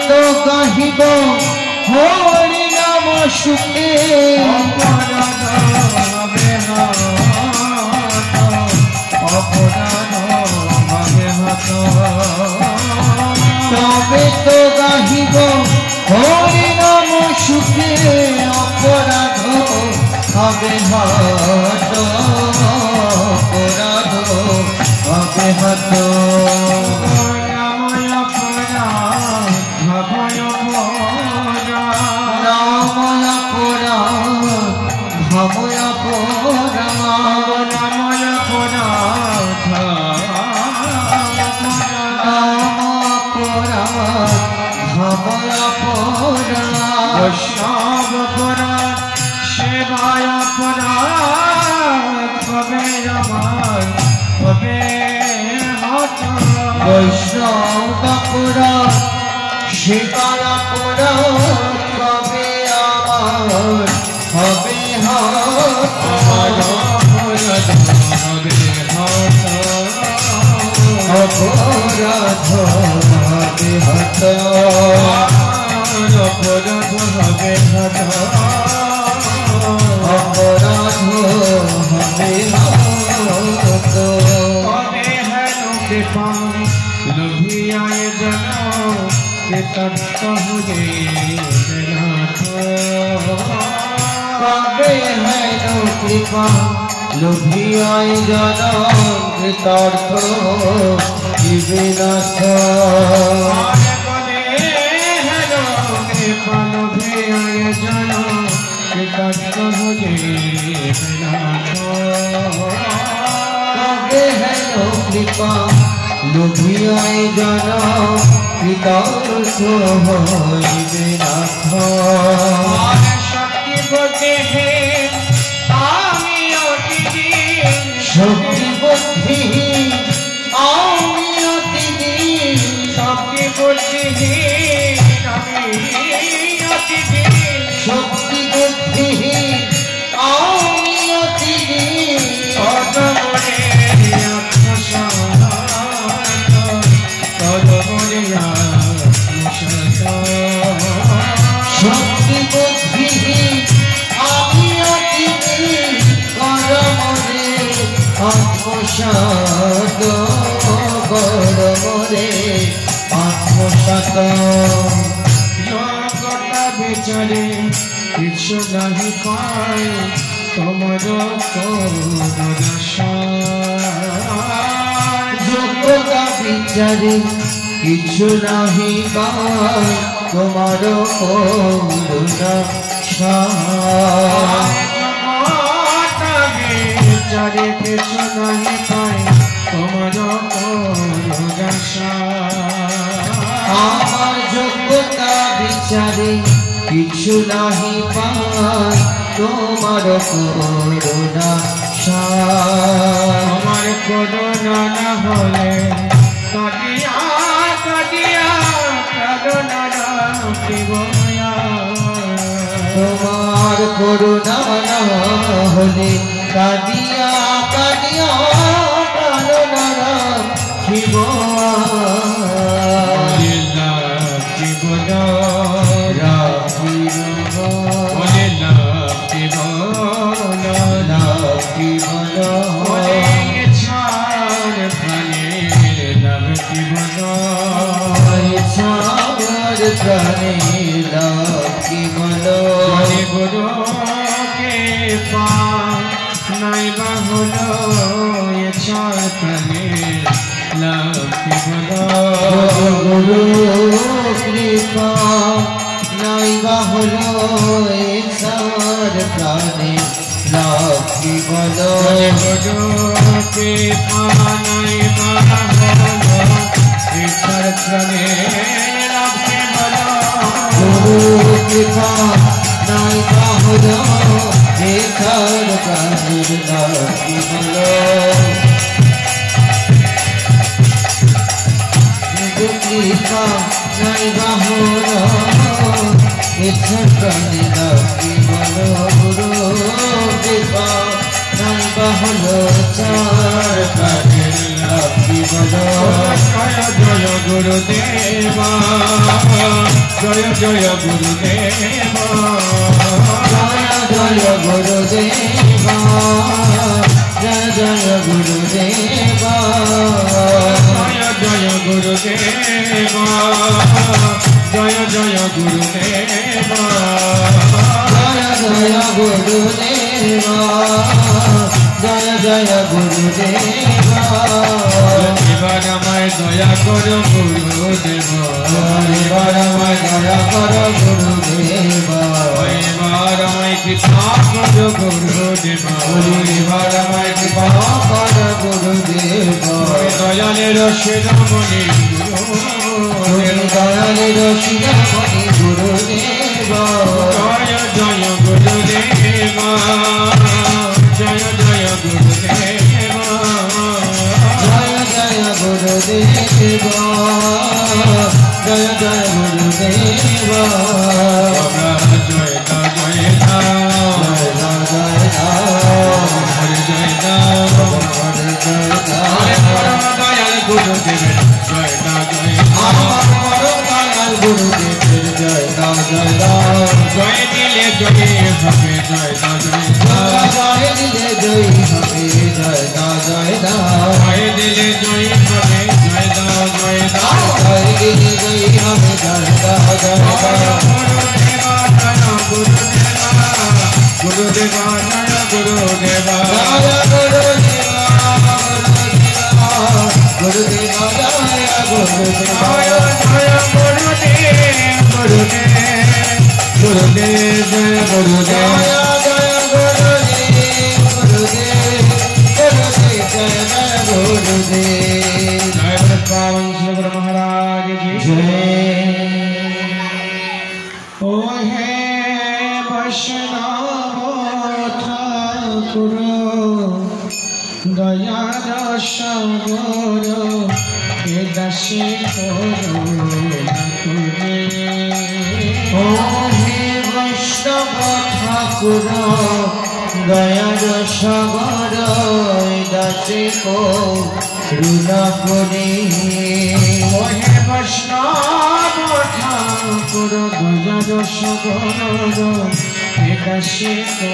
তো গাহিব হরি নাম সুখে অপরাধ হবে অপরাধ হবে হত তবে তো গাহিব হরি নাম সুখে অপরাধ হবে হত অপরাধ হবে হত वैष्णव अपराध सेवाय अपराध कबे अमर कबे हत वैष्णव अपराध सेवाय अपराध कबे अमर कबे हत अपराध कबे हत अपराध कबे हत अपराध हबे हत अपराध हबे हत कबे है कृपा लोभियाए जनो के तत्व हुए नाथ कबे है कृपा लोभियाए जनो के तत्व हुए नाथ कबे है कृपा लोभियाए जनो कृतार्थ होइबे नाथ शक्ति बोते है आमी अति शक्ति बुद्धि आमी अति शक्ति बोते है शक्ति बुद्धि आमी अति शक्ति बुद्धि आमी अति करमरे आत्मसात करमरे आत्मसात बेचारे किछु नहीं पाए तमर যোগ্যতা বিচারে কিছু নাহি পায় তোমার করুণা বিচারে কিছু नहीं पाए तमर আমার যোগ্যতা বিচারে কিছু নাহি পায় তোমার করুণা আমার করুণা না হলে কাটিয়া কাটিয়া করুণা তোমার করুণা না হলে কাটিয়া কাটিয়া করুণা শিব गुरु के पास नहीं बहुलो ये चाहते लक्ष्मी गुरु कृपा नहीं बहुलो सार प्राणी लक्ष्मी बलो गुरु के पास नहीं बहुलो ईश्वर प्राणी लक्ष्मी बलो गुरु कृपा नहीं बहुलो सार प्राणी लक्ष्मी बलो कृपा नहीं बहुलो ईश्वर प्राणी लक्ष्मी बलो गुरु कृपा नहीं बहुलो सार प्राणी রাখি বলো জয় জয় গুরুদেবা জয় জয় গুরুদেবা জয় জয় গুরুদেবা জয় জয় গুরুদেবা জয় জয় গুরুদেবা জয় জয় গুরুদেবা জয় জয় গুরুদেবা জয় জয় গুরুদেবা এবার আমায় দয়া করো গুরুদেবা এবার আমায় দয়া করো গুরুদেবা এবার আমায় কৃপা করো গুরুদেবা এবার আমায় কৃপা করো গুরুদেবা দয়ালের শিরোমণি গুরু দয়ালের শিরোমণি গুরুদেবা জয় জয় গুরুদেবা জয় জয় গুরুদেবা জয় জয় গুরুদেবা জয় জয় গুরুদেবা জয় জয় হরে জয় দয়াল গুরুদেবের জয় জয় দয়াল গুরুদেবের জয় জয় জয় দিলে জয় হবে জয় জয় জয় দিলে জয় হবে জয় জয় জয় দিলে জয় হবে জয় জয় জয় দিলে জয় হবে জয় জয় গুরুদেবা গুরুদেবা গুরুদেবা জয় গুরুদেবা গুরুদেব জয় গুরুদেব জয় গুরুদেব গুরুদেব গুরুদেব জয় জয় গুরুদেব জয় পাवन श्री गुरु महाराज की जय ओ हे वैष्णव ठाकुर दया सागर हे दासी ओ हे वैष्णव ठाकुर दयार सागर दासी को रुना करे ओ हे वैष्णव ठाकुर दया सागर हे दासी को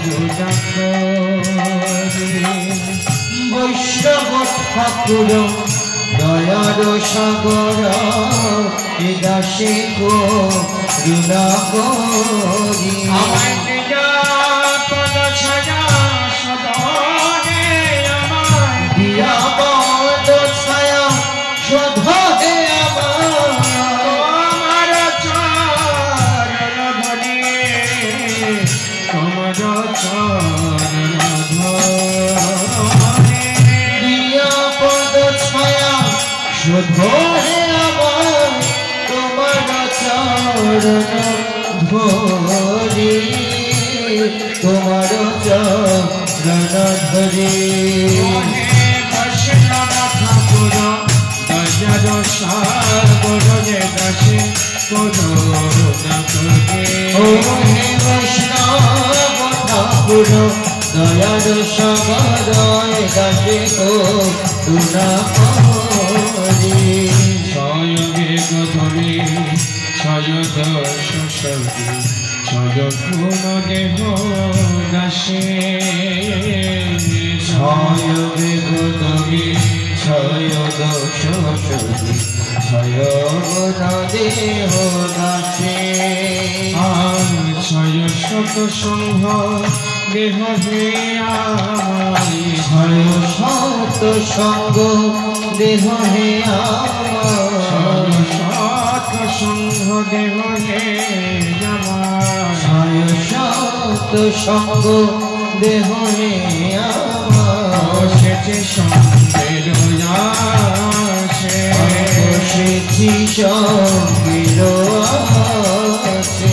रुना करे বৈষ্ণব ঠাকুর দয়ার সাগর দাসে গো রুনা করি আমায় দিয়া পদ ছায়া সদনে আমায় দিয়া পদ ছায়া শোধে তোমার চরণ ধরে তোমার চরণ ধরে দিয়া পদ ছায়া শোধে তোমার চরণ ধরে তোমার চরণ ধরে বৈষ্ণব ঠাকুর দয়ার সাগর যে দাসে করুণা করে ও হে বৈষ্ণব ঠাকুর দয়ার সাগর দাসে করুণা করে সয়গে গধরে সয়দ শশী সয়গুণ দেহ দাসে ছয়বে গোদমে ছয় দোষ ছয় দেহ দাসে ছয় শত সংঘ দেহ হে ছয় শত সঙ্গ দেহ হে আমার শত সংঘ দেহ হে ছয় শত সঙ্গ দেহ হে আমার সেচে সঙ্গের আসে বসেছি সঙ্গের আছে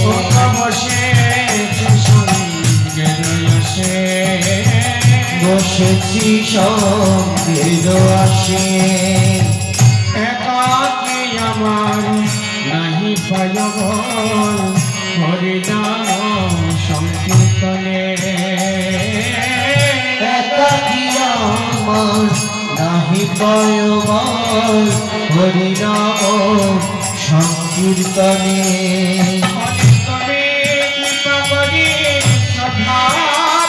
বসেছে সঙ্গের আসে বসেছি সঙ্গের আসে একাকি আমার নাহি পায়বল হরিনাম সংকীর্তনে একাকি আমার নাহি হৃদয়ময় হরি নাম সংকীর্তনে তুমি কৃপা করি শ্রদ্ধা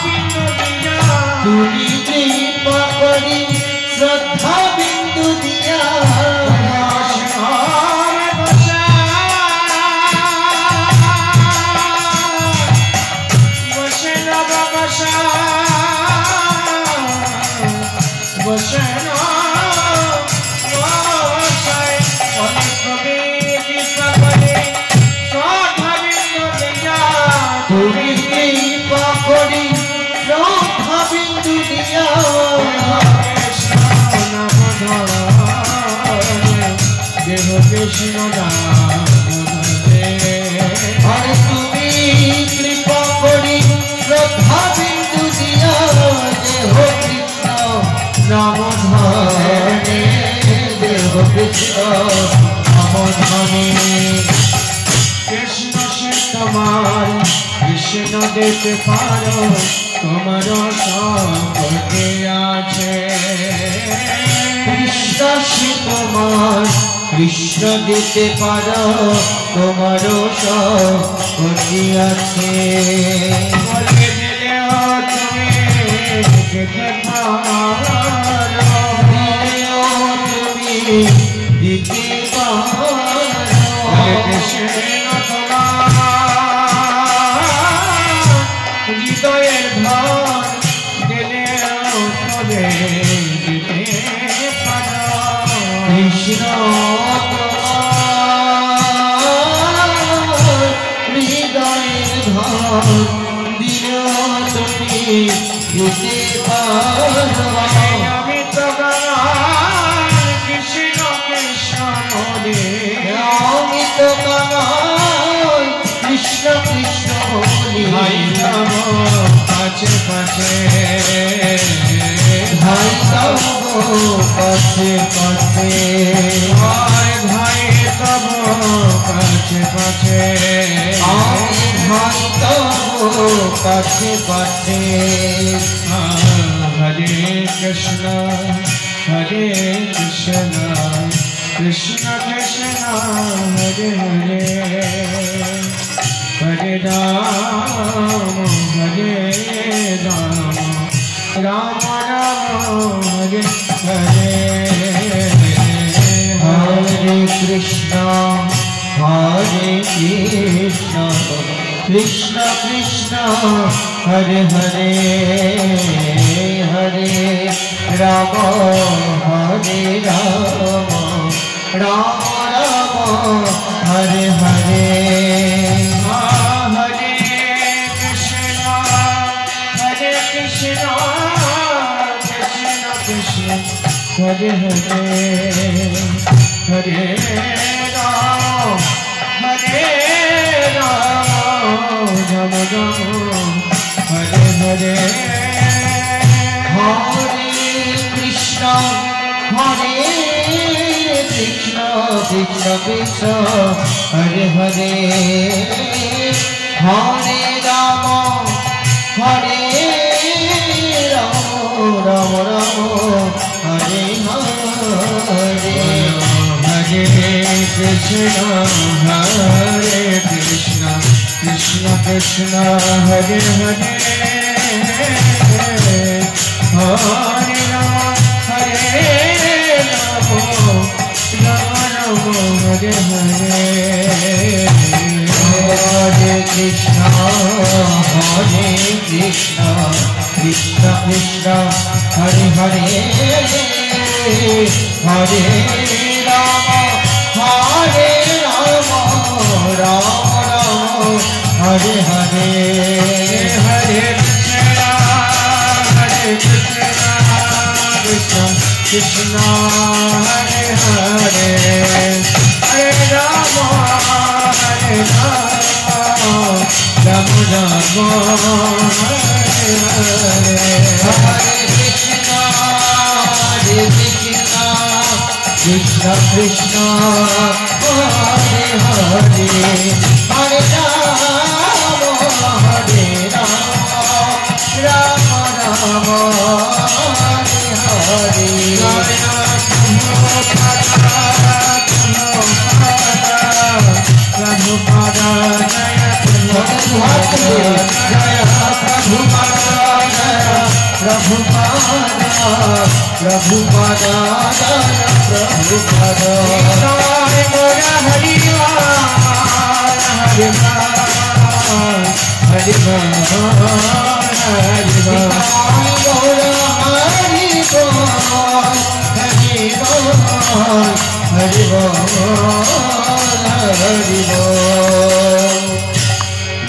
বিন্দু দিয়া তুমি কৃপা করি শ্রদ্ধা বিন্দু দিয়া দেহ কৃষ্ণ আরে তুমি কৃপা করি শ্রদ্ধা বিন্দু দিয়া দেহ কৃষ্ণ নাম ধনে দেহ কৃষ্ণ নাম ধনে কৃষ্ণ সে তোমার কৃষ্ণ দিতে পারো তোমার সম্পর্কে আছে কৃষ্ণ সে তোমার কৃষ্ণ দিতে পারো তোমার সম্পত্তি আছে বলে দিলেও তুমি দিতে পারো দিলেও তুমি দিতে পারো কৃষ্ণ তোমার হৃদয়ের ধন দিলেও তবে দিতে পারো কৃষ্ণ হৃদয়ের ধন দিলেও তুমি দিতে পারো আমি তো কৃষ্ণ কৃষ্ণ বলে আমি তো কানাই কৃষ্ণ কৃষ্ণ বলি ভাই তব কাছে কাছে ভাই তব কাছে কাছে ভাই ভাই তব কাছে কাছে আমি ভাই তব কাছে কাছে হরে কৃষ্ণ হরে কৃষ্ণ কৃষ্ণ কৃষ্ণ হরে হরে হরে রাম রাম রাম হরে হরে হরে কৃষ্ণ কৃষ্ণ কৃষ্ণ হরে হরে হরে রাম রাম রাম হরে হরে हरे कृष्ण कृष्ण कृष्ण हरे हरे हरे राम राम राम हरे हरे हरे कृष्ण कृष्ण कृष्ण हरे हरे हरे राम राम राम हरे हरे हरे कृष्ण कृष्ण कृष्ण हरे हरे हरे राम राम हरे हरे हरे कृष्ण कृष्ण कृष्ण हरे हरे हरे राम राम हरे हरे हरे कृष्ण कृष्ण कृष्ण हरे हरे हरे राम राम हरे हरे हरे कृष्ण कृष्ण कृष्ण हरे हरे हरे राम राम हरे हरे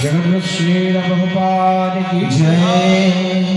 जगत श्री राम भगवान की जय।